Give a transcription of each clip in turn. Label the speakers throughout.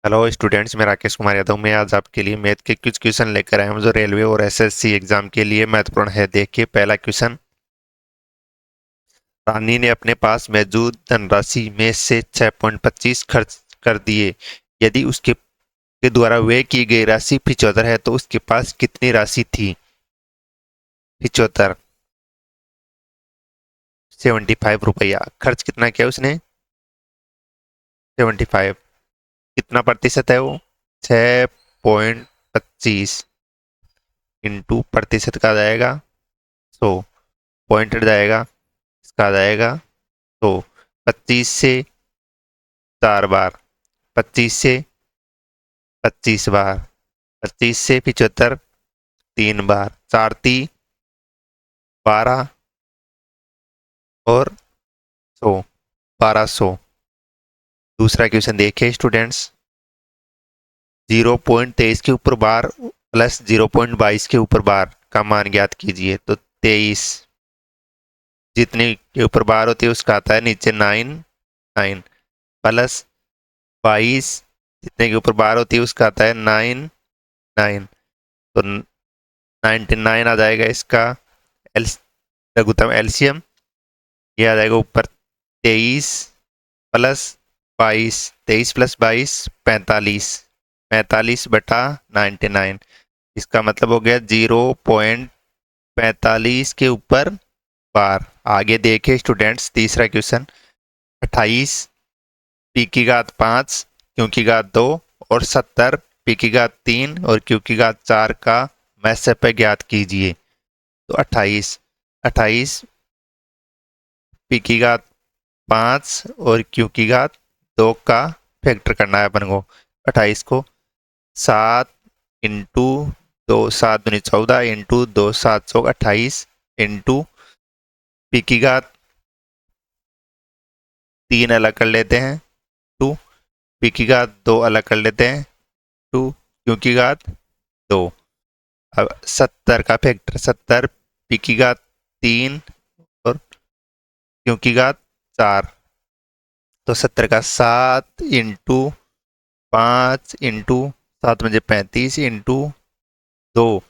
Speaker 1: Hello students, मैं राकेश कुमार यादव। मैं आज आपके लिए मैथ के कुछ क्वेश्चन लेकर आया हूँ जो रेलवे और एसएससी एग्जाम के लिए महत्वपूर्ण है। देखिए पहला क्वेश्चन। रानी ने अपने पास मौजूद धनराशि में से 6.25 खर्च कर दिए। यदि उसके के द्वारा व्यय की गई राशि 75 है तो उसके पास कितनी राशि थी? 75, 75 रुपया। खर्च कितना किया उसने? 75। कितना प्रतिशत है वो? 6.25 इंटू प्रतिशत का आ जाएगा 100। पॉइंट हट जाएगा, इसका आ जाएगा 100। 25 से 4 बार, 25 से 25 बार, 25 से 75 3 बार, 4×3 = 12 और 100, 1200। दूसरा क्वेश्चन देखिए स्टूडेंट्स। 0.23 के ऊपर बार प्लस 0.22 के ऊपर बार का मान ज्ञात कीजिए। तो 23 जितने के ऊपर बार होती है उसका आता है नीचे 9 प्लस 22 जितने के ऊपर बार होती है उसका आता है 9 तो 99 आ जाएगा इसका एल लघुत्तम एलसीएम। ये आ जाएगा ऊपर 23 प्लस 22, 23 प्लस 22 45, 45/99। इसका मतलब हो गया 0.45 के ऊपर बार। आगे देखे स्टूडेंट्स तीसरा क्वेश्चन। 28 पी की घात 5 क्यू की घात 2 और 70 पी की घात 3 और क्यू की घात 4 का मैसप ज्ञात कीजिए। तो 28 पी की घात 5 और क्यू की घात 2 का फैक्टर करना है अपन को। 28 को 7 इंटू 2, 7×2 = 14 इंटू 2 7 100 28 इंटू पी की घात 3 अलग कर लेते हैं 2, पी की घात 2 अलग कर लेते हैं 2, क्यू की घात 2। अब 70 का फैक्टर 70 पी की घात 3 और क्यू की घात 4। तो 70 का 7 इंटू 5 इंटू 7×35 इंटू 2।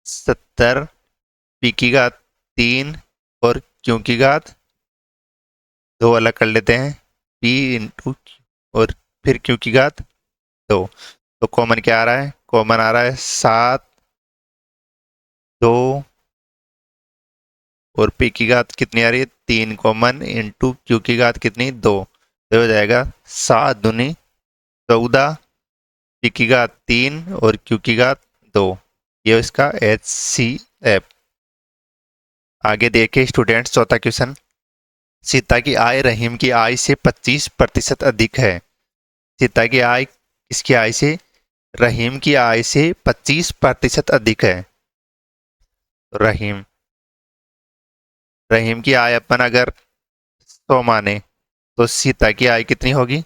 Speaker 1: 70 पी की घात 3 और क्यू की घात 2 अलग कर लेते हैं पी इंटू और फिर क्यू की घात 2। तो कॉमन क्या आ रहा है? कॉमन आ रहा है 7, 2 और पी की घात कितनी आ रही है? 3 कॉमन इंटू क्यू की घात कितनी? 2। तो हो जाएगा 7×2 = 14, पी की घात 3 और क्यू की घात 2। ये इसका HCF। आगे देखिए स्टूडेंट्स चौथा क्वेश्चन। सीता की आय रहीम की आय से 25% अधिक है। सीता की आय किसकी आय से? रहीम की आय से 25% अधिक है। रहीम रहीम की आय अपन अगर 100 माने तो सीता की आय कितनी होगी?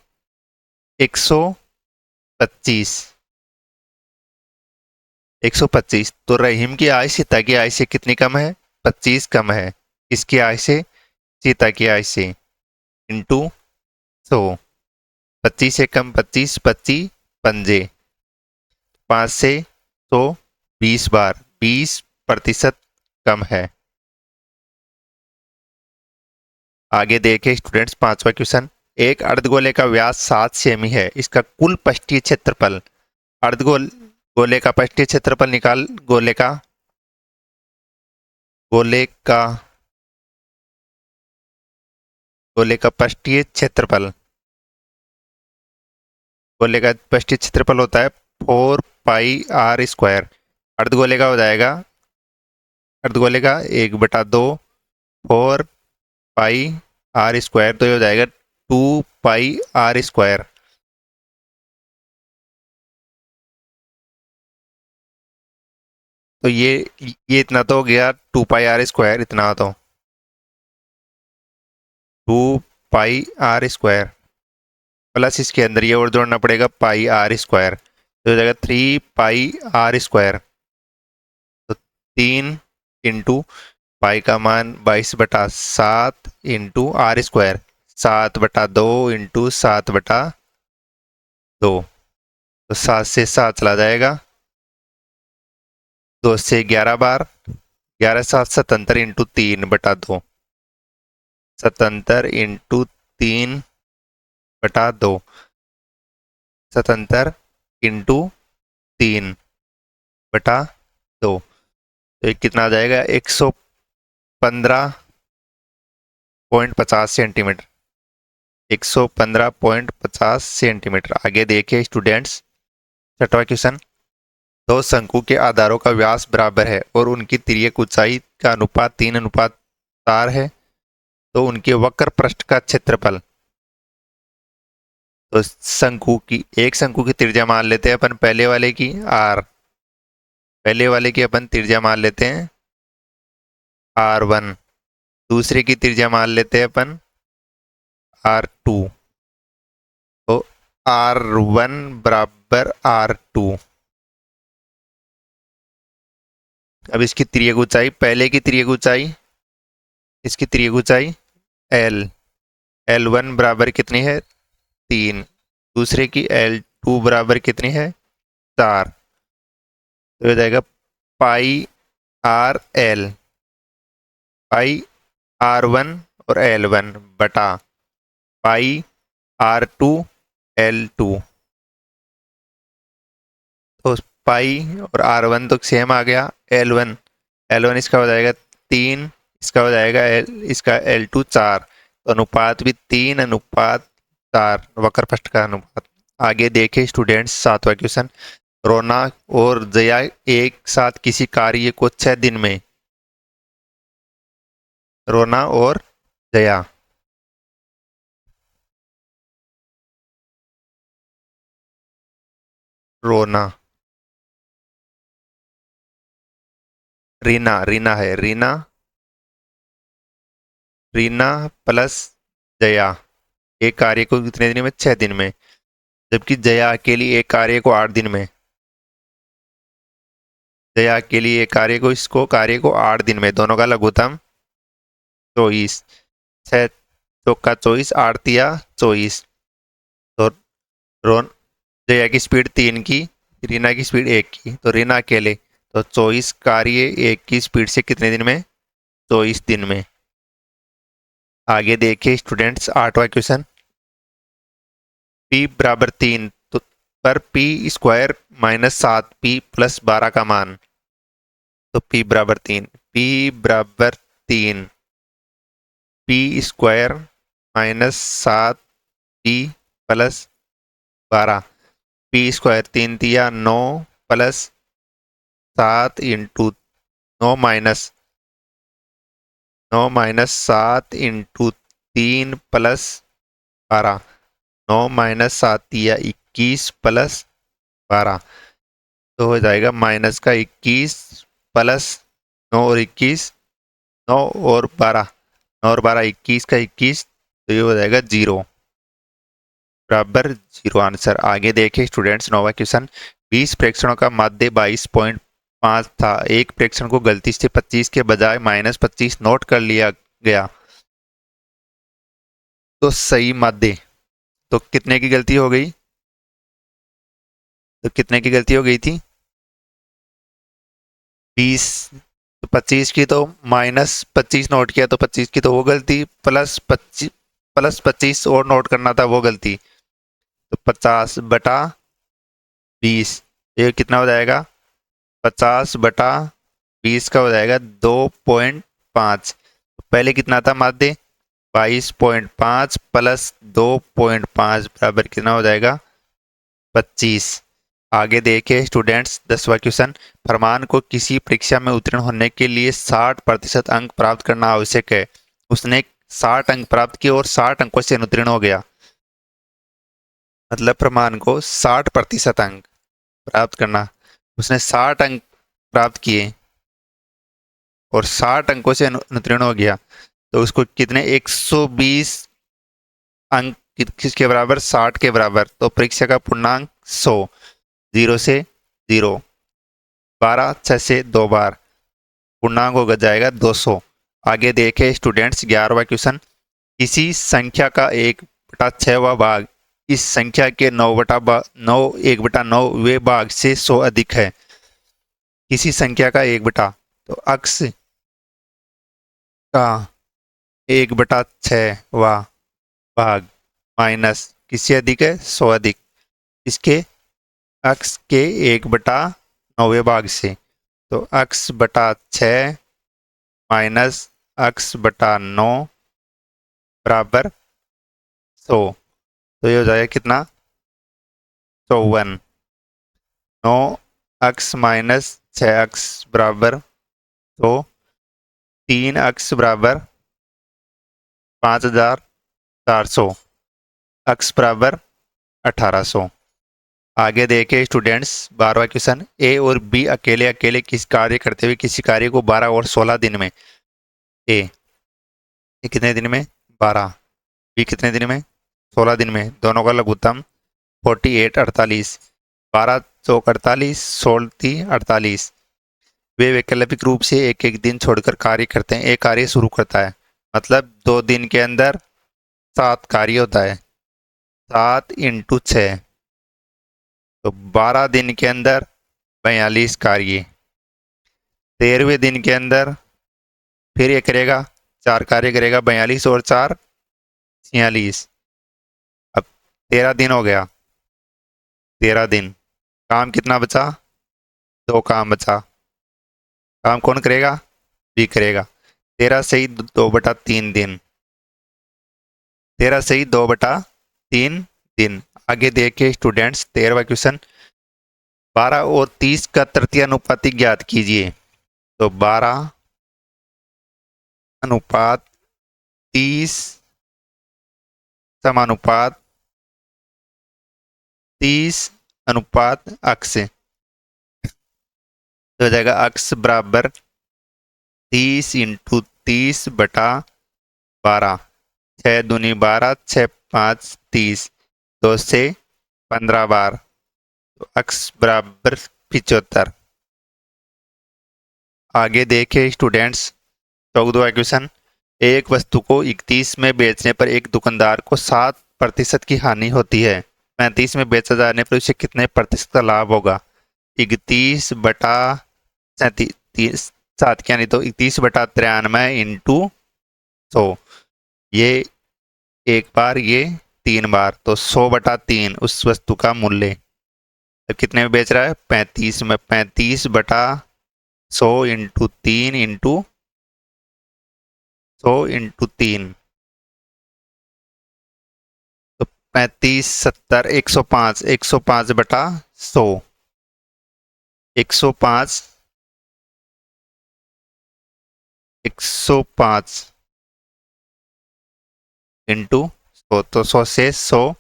Speaker 1: 125। 125 तो रहीम की आय सीता की आय से कितनी कम है? 25 कम है। किसकी आय से? सीता की आय से। इंटू 100। 25 से कम 25, 25 पंजे 5 से 100 20 बार, 20% कम है। आगे देखें स्टूडेंट्स पांचवा क्वेश्चन। एक अर्धगोले का व्यास 7 सेमी है। इसका कुल पृष्ठीय क्षेत्रफल। अर्धगोल गोले का पृष्ठीय क्षेत्रफल निकाल। गोले का गोले का पृष्ठीय क्षेत्रफल। गोले का पृष्ठीय क्षेत्रफल होता है 4πr²। अर्धगोले का हो जाएगा, अर्धगोले का 1/2 4πr²। तो ये हो जाएगा 2πr²। तो ये इतना तो हो गया 2πr²। इतना तो 2πr² प्लस इसके अंदर ये और जोड़ना पड़ेगा πr²। तो हो जाएगा 3πr²। तो 3 इंटू पाई का मान 22/7 इंटू r²। 7/2 इंटू 7/2। तो 7 से 7 चला जाएगा, 2 से 11 बार, 11 7 77 इंटू 3/2, 77 इंटू 3/2, 77 इंटू 3/2। तो ये कितना आ जाएगा? 115.50 सेंटीमीटर, 115.50 सेंटीमीटर। आगे देखिए स्टूडेंट्स, छठवां क्वेश्चन। दो शंकु के आधारों का व्यास बराबर है और उनकी तिर्यक ऊंचाई का अनुपात 3:4 है, तो उनके वक्र पृष्ठ का क्षेत्रफल। तो एक शंकु की त्रिज्या मान लेते हैं अपन, पहले वाले की r, पहले वाले की अपन त्रिज्या मान लेते हैं r1, दूसरे की त्रिज्या मान लेते हैं अपन r2। तो r1 बराबर r2। अब इसकी तिर्यक ऊंचाई, पहले की तिर्यक ऊंचाई, इसकी तिर्यक ऊंचाई l, l1 बराबर कितनी है? 3। दूसरे की l2 बराबर कितनी है? 4। तो हो जाएगा पाई आर एल, पाई r1 और l1 बटा पाई r2 l2। तो पाई और r1 तो सेम आ गया, l1 इसका हो जाएगा 3, इसका हो जाएगा इसका l2 4। तो अनुपात भी 3:4, वक्रपृष्ठ का अनुपात। आगे देखे स्टूडेंट्स, सातवां क्वेश्चन। रोना और जया एक साथ किसी कार्य को 6 दिन में, रोना और जया रोना, रीना, रीना है, रीना, रीना प्लस जया एक कार्य को कितने दिन में? 6 दिन में। जबकि जया अकेली एक कार्य को 8 दिन में, जया अकेली एक कार्य को 8 दिन में। दोनों का लघुत्तम 24, 6 चौका 24, 8 तिया 24। तो रोन जया की स्पीड 3 की, रीना की स्पीड 1 की, तो रीना अकेले, तो 24 कार्य 1 की स्पीड से कितने दिन में? 24 दिन में। आगे देखिए स्टूडेंट्स, आठवां क्वेश्चन। p बराबर 3 तो पर p square minus 7 p plus 12 का मान। तो p बराबर 3, p बराबर 3, p square minus 7 p plus 12, p square 3 दिया 9 plus 7 into 9 minus 7 into 3 plus 12, 9 minus 7 दिया 21 प्लस 12। तो हो जाएगा माइनस का 21 प्लस 9 और 21, 9 और 12, 9 और 12 21 का 21, तो ये हो जाएगा 0 बराबर 0 आंसर। आगे देखें स्टूडेंट्स, नौवां क्वेश्चन। 20 प्रेक्षणों का माध्य 22.5 था, एक प्रेक्षण को गलती से 25 के बजाय -25 नोट कर लिया गया, तो सही माध्य। तो कितने की गलती हो गई? तो कितने की गलती हो गई थी? 20, तो 25 की तो -25 नोट किया, तो 25 की तो वो गलती, प्लस 25 और नोट करना था, वो गलती। तो 50/20, ये कितना हो जाएगा? 50/20 का हो जाएगा 2.5। तो पहले कितना था माध्य? 22.5 प्लस 2.5 बराबर कितना हो जाएगा? 25। आगे देखिए स्टूडेंट्स, 10वां क्वेश्चन। फरमान को किसी परीक्षा में उत्तीर्ण होने के लिए 60% अंक प्राप्त करना आवश्यक है। उसने 60 अंक प्राप्त किए और 60 अंकों से अनुत्तीर्ण हो गया। मतलब फरमान को 60% अंक प्राप्त करना, उसने 60 अंक प्राप्त किए और 60 अंकों से अनुत्तीर्ण हो गया, तो उसको कितने? 120 अंक किसके बराबर? 60 के बराबर। तो परीक्षा का पूर्णांक 100, 0 से 0, 12 6 से 2 बार, पूर्णांक हो जाएगा 200। आगे देखे स्टूडेंट्स, 11वां क्वेश्चन। किसी संख्या का 1/6वां भाग इस संख्या के 1/9 भाग से 100 अधिक है। किसी संख्या का 1 तो अक्स का 1/6 भाग माइनस किससे अधिक है, 100 अधिक, इसके अक्स के 1/9 भाग से। तो अक्स बटा 6 माइनस अक्स बटा 9 बराबर 100। तो ये हो जाएगा कितना, 54। 9 अक्स माइनस 6 अक्स बराबर 100, 3 अक्स बराबर 5400, अक्स बराबर 1800। आगे देखे स्टूडेंट्स 12वां क्वेश्चन, ए और बी अकेले अकेले किस कार्य करते हुए किसी कार्य को 12 और 16 दिन में, ए कितने दिन में 12, बी कितने दिन में 16 दिन में, दोनों का लघुत्तम 48 48, 12 चौक 48, 16 48। वे वैकल्पिक रूप से एक एक दिन छोड़कर कार्य करते हैं। एक कार्य शुरू करता है, मतलब 2 दिन के अंदर 7 कार्य होता है, 7 × 6, तो 12 दिन के अंदर 42 कार्य। 13वें दिन के अंदर फिर ये करेगा 4 कार्य करेगा, 42 और 4 46। अब 13 दिन हो गया, 13 दिन, काम कितना बचा, 2 काम बचा। काम कौन करेगा, बी करेगा। 13 से ही 2/3 दिन, 13 से ही 2/3 दिन। आगे देखिए स्टूडेंट्स 13वां क्वेश्चन, 12 और 30 का तृतीय अनुपाती ज्ञात कीजिए। तो 12 अनुपात 30 समानुपात 30 अनुपात अक्स, तो हो जाएगा अक्स बराबर 30 × 30/12, 6 दूनी 12, 6 5 30, 2 से 15 बार, तो अक्स बराबर 75। आगे देखे स्टूडेंट्स 14वां क्वेश्चन, एक वस्तु को 31 में बेचने पर एक दुकानदार को 7% की हानि होती है, 35 में बेचा जाने पर उसे कितने प्रतिशत का लाभ होगा। 31/37, 7 क्या नहीं तो 31/93 × 100, ये एक बार, ये 3 बार, तो 100/3 उस वस्तु का मूल्य। तो कितने में बेच रहा है, 35 में, 35/100 × 3 × 100 × 3, तो 35 70 105, 105/100, 105 × 100, तो 100 से 100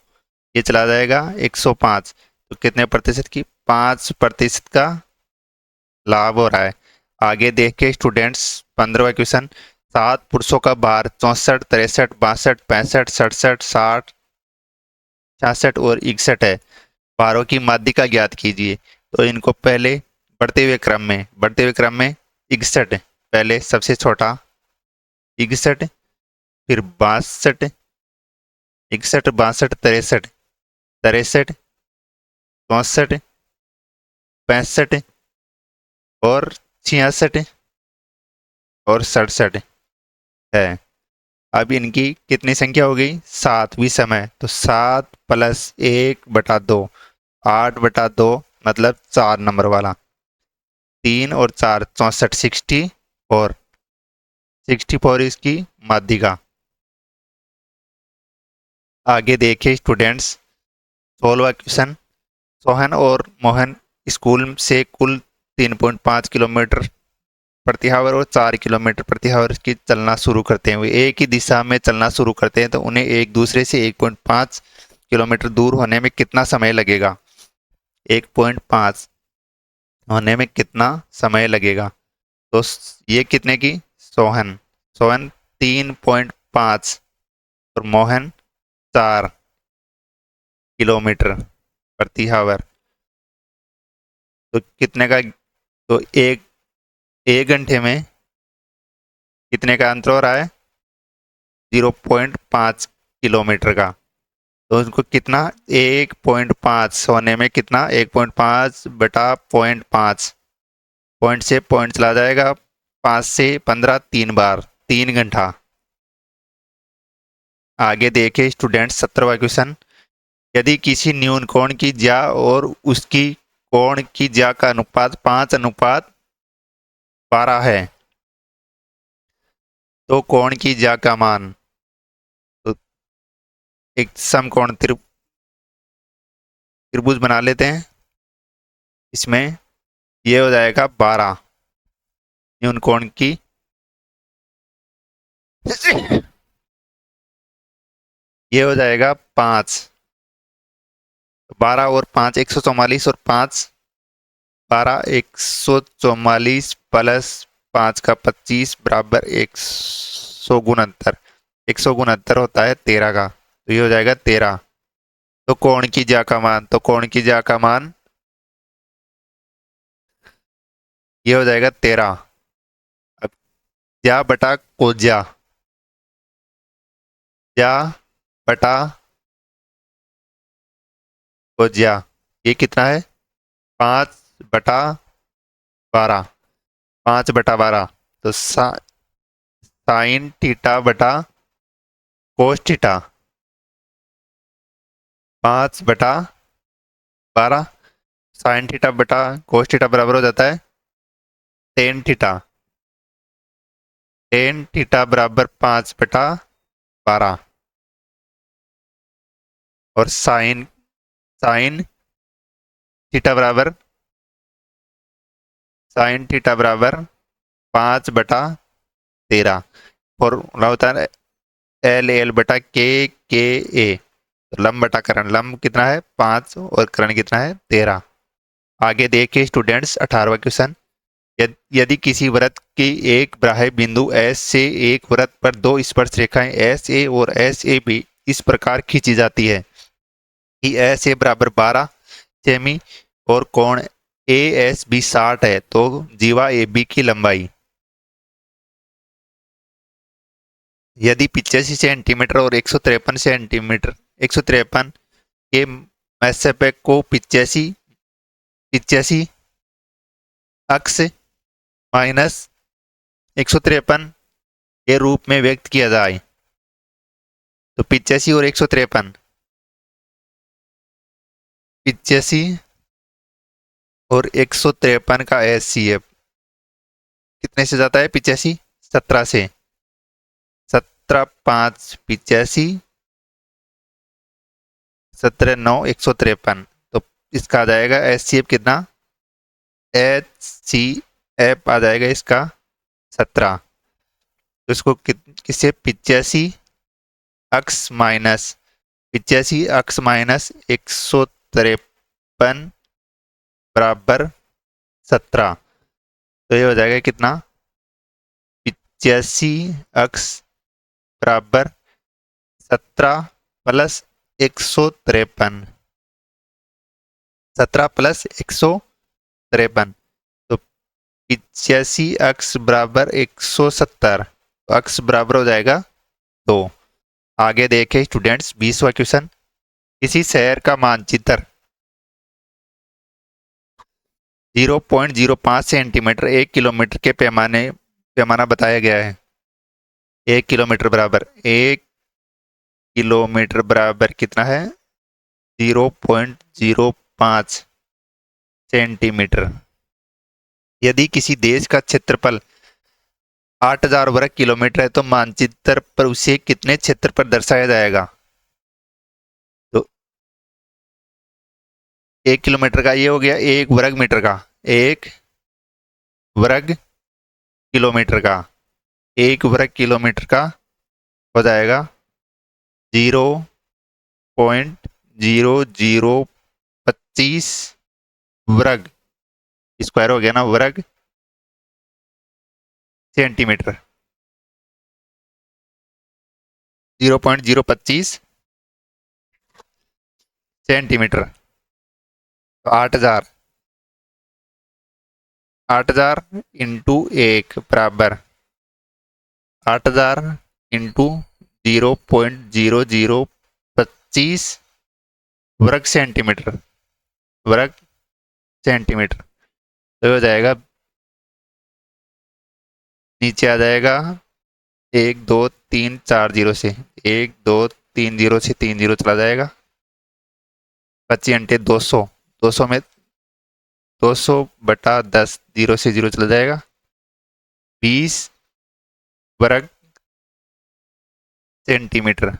Speaker 1: ये चला जाएगा 105, तो कितने प्रतिशत की, 5% का लाभ हो रहा है। आगे देख के स्टूडेंट्स 15वां क्वेश्चन, 7 पुरुषों का भार 64 63 62 65 67 60 66 और 61 है, भारों की माध्यिका ज्ञात कीजिए। तो इनको पहले बढ़ते हुए क्रम में 61 पहले सबसे छोटा 61, फिर 62 61 62 63 63 64 65 और 66 और 67 है। अब इनकी कितनी संख्या हो गई, 7वीं समय, तो 7 + 1/2, 8/2, मतलब 4 नंबर वाला, 3 और 4 64 60 और 64 इसकी माध्यिका। आगे देखिए स्टूडेंट्स 16वां क्वेश्चन, सोहन और मोहन स्कूल से कुल 3.5 किलोमीटर प्रति आवर और 4 किलोमीटर प्रति आवर की चलना शुरू करते हैं। वे एक ही दिशा में चलना शुरू करते हैं, तो उन्हें एक दूसरे से 1.5 किलोमीटर दूर होने में कितना समय लगेगा। 1.5 होने में कितना समय लगेगा, तो ये कितने की, सोहन 3.5 और मोहन 4 किलोमीटर प्रति आवर, तो कितने का, तो एक घंटे में कितने का अंतर हो रहा है, 0.5 किलोमीटर का। तो उनको कितना 1.5 सोने में कितना 1.5 बटा 0.5 पॉइंट से पॉइंट चला जाएगा 5 से 15 3 बार 3 घंटा। आगे देखे स्टूडेंट 17वां क्वेश्चन। यदि किसी न्यून कोण की ज्या और उसकी कोण की ज्या का अनुपात 5:12 है तो कोण की ज्या का मान। तो एक समकोण त्रिभुज बना लेते हैं। इसमें ये हो जाएगा 12 न्यून कोण की ये हो जाएगा 5। 12 और 5 144 और 5 12 144 प्लस 5 का 25 बराबर 169। 169 होता है 13 का, तो ये हो जाएगा 13। तो कोण की ज्या का मान, तो कोण की ज्या का मान ये हो जाएगा 13। अब ज्या बटा कोज्या, ज्या बटा कोज्या ये कितना है 5/12। 5/12 तो साइन थीटा बटा कोस थीटा 5/12 साइन थीटा बटा कोस थीटा बराबर हो जाता है टेन थीटा। टेन थीटा बराबर 5/12 और साइन साइन थीटा बराबर 5/13 फॉर्मूला होता है L/K/A। तो लंब बटा करण, लंब कितना है 5 और करण कितना है 13। आगे देखिए स्टूडेंट्स 18वां क्वेश्चन। यदि किसी वृत्त की एक बाह्य बिंदु S से एक वृत्त पर दो स्पर्श रेखाएं SA और SAB इस प्रकार खींची जाती है कि SA बराबर 12 सेमी और कोण ASB 60 है, तो जीवा AB की लंबाई। यदि 85 सेंटीमीटर और 153 सेंटीमीटर 153 के मैसेपेक को 85 अक्स माइनस 153 के रूप में व्यक्त किया जाए तो 85 और 153 85 और 153 का HCF कितने से जाता है 85 17 से 17 5 85 17 9 153। तो इसका आ जाएगा HCF कितना HCF आ जाएगा इसका 17। तो इसको किससे 85 अक्स माइनस 153 बराबर 17। तो ये हो जाएगा कितना 85 अक्स बराबर 17 प्लस 153 17 प्लस 153 तो 85 अक्स बराबर 170। तो अक्स बराबर हो जाएगा 2। आगे देखें स्टूडेंट्स 20वां क्वेश्चन। किसी शहर का मानचित्र 0.05 सेंटीमीटर 1 किलोमीटर के पैमाना बताया गया है। 1 किलोमीटर बराबर कितना है 0.05 सेंटीमीटर। यदि किसी देश का क्षेत्रफल 8000 वर्ग किलोमीटर है तो मानचित्र पर उसे कितने क्षेत्र पर दर्शाया जाएगा। तो 1 किलोमीटर का ये हो गया 1 वर्ग मीटर का 1 वर्ग किलोमीटर का 1 वर्ग किलोमीटर का हो जाएगा 0.0025 वर्ग स्क्वायर हो गया ना वर्ग सेंटीमीटर 0.025 सेंटीमीटर। तो 8000 इंटू 1 बराबर 8000 इंटू 0.0025 25 वर्ग सेंटीमीटर, वर्ग सेंटीमीटर। तो हो जाएगा, नीचे आ जाएगा 1 2 3 4 0 से, 1 2 3 0 से 3 0 चला जाएगा। 25 × 200, 200 में 200/10, 0 से 0 चला जाएगा। 20 वर्ग सेंटीमीटर।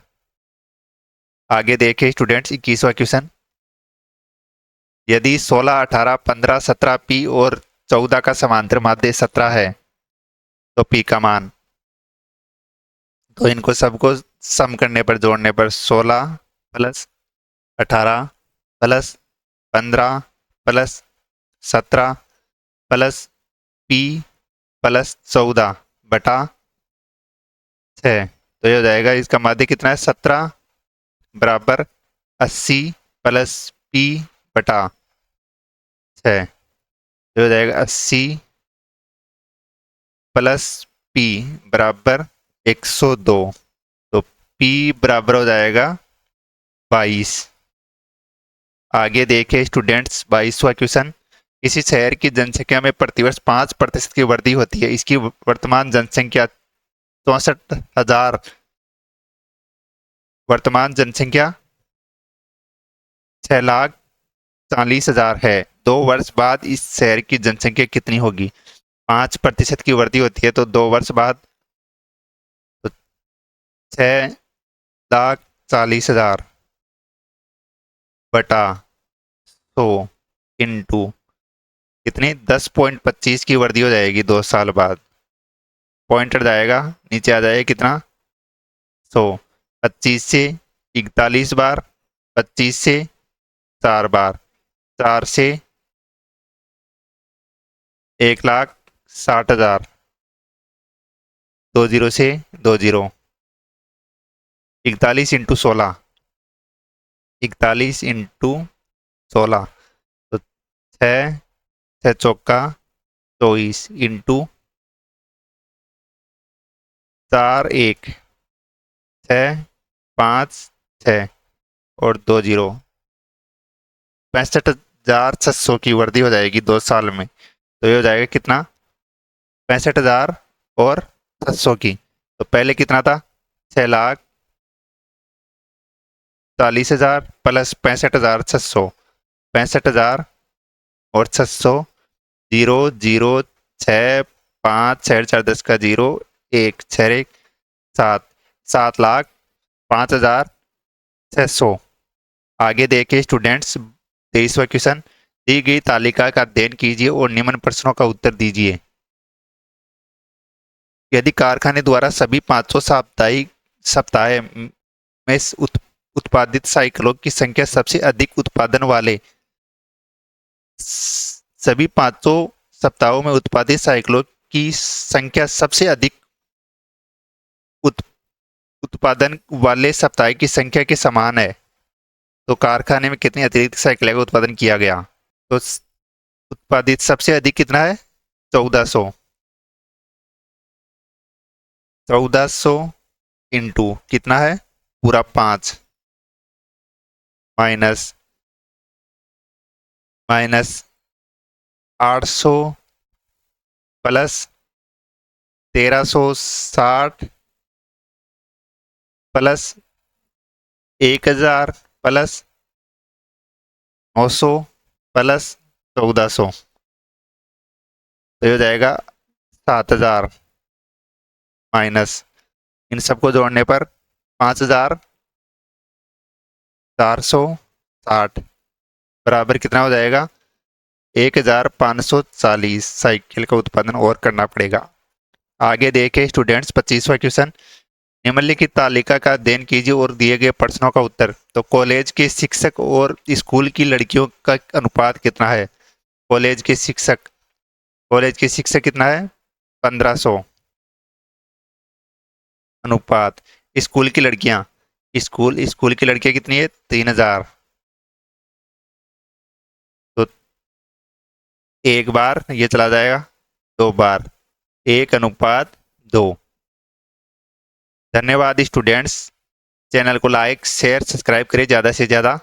Speaker 1: आगे देखें स्टूडेंट्स 21वां क्वेश्चन। यदि 16 18 15 17 पी और 14 का समांतर माध्य 17 है तो पी का मान, तो इनको सबको सम करने पर, जोड़ने पर 16 plus 18 plus 15 plus 17 plus P plus 14/6, तो ये हो जाएगा, इसका माध्य कितना है 17 बराबर 80 प्लस पी बटा 6, तो हो जाएगा 80 प्लस पी बराबर 102, तो पी बराबर हो जाएगा 22। आगे देखें स्टूडेंट्स 22वां क्वेश्चन। किसी शहर की जनसंख्या में प्रतिवर्ष 5% की वृद्धि होती है। इसकी वर्तमान जनसंख्या 64,000, वर्तमान जनसंख्या 6,40,000 है। 2 वर्ष बाद इस शहर की जनसंख्या कितनी होगी? 5% की वृद्धि होती है तो 2 वर्ष बाद तो 6,40,000 बटा 100 इंटू कितनी 10.25 की वृद्धि हो जाएगी 2 साल बाद। पॉइंटर जाएगा, नीचे आ जाएगा कितना 100, 25 से 41 बार, 25 से 4 बार, 4 से 1,60,000, 2 0 से 2 0, 41 इंटू 16, 41 इंटू 16 तो 6 6 चौका 24 इंटू 4 1 6 5 6 और 2 0, 65,600 की वृद्धि हो जाएगी 2 साल में। तो ये हो जाएगा कितना 65,000 और 600 की। तो पहले कितना था 6,40,000 प्लस 65,600, 65,000 और 600, 0 0 6 5 6 4 10 का 0 1 6 1 7, 7,05,600। आगे देखिए स्टूडेंट्स 23वां क्वेश्चन। दी गई तालिका का अध्ययन कीजिए और निम्न प्रश्नों का उत्तर दीजिए। यदि कारखाने द्वारा सभी 500 साप्ताहिक सप्ताह में उत्पादित साइकिलों की संख्या सबसे अधिक उत्पादन वाले, सभी 500 सप्ताहों में उत्पादित साइकिलों की संख्या सबसे अधिक उत्पादन वाले सप्ताह की संख्या के समान है तो कारखाने में कितनी अतिरिक्त साइकिल का उत्पादन किया गया? तो उत्पादित सबसे अधिक कितना है 1400, 1400 इंटू कितना है पूरा 5 minus 800 plus 1360 plus 1000 plus 900 plus 1400, तो हो जाएगा 7,000 माइनस इन सबको जोड़ने पर 5,460 बराबर कितना हो जाएगा 1,540 साइकिल का उत्पादन और करना पड़ेगा। आगे देखें स्टूडेंट्स 25वां क्वेश्चन। निम्नलिखित तालिका का अध्ययन कीजिए और दिए गए प्रश्नों का उत्तर। तो कॉलेज के शिक्षक और स्कूल की लड़कियों का अनुपात कितना है? कॉलेज के शिक्षक कितना है 1500 अनुपात। स्कूल की लड़कियां की लड़कियां कितनी है 3,000, तो एक बार ये चला जाएगा 2 बार, 1:2। धन्यवाद स्टूडेंट्स। चैनल को लाइक शेयर सब्सक्राइब करें ज़्यादा से ज़्यादा।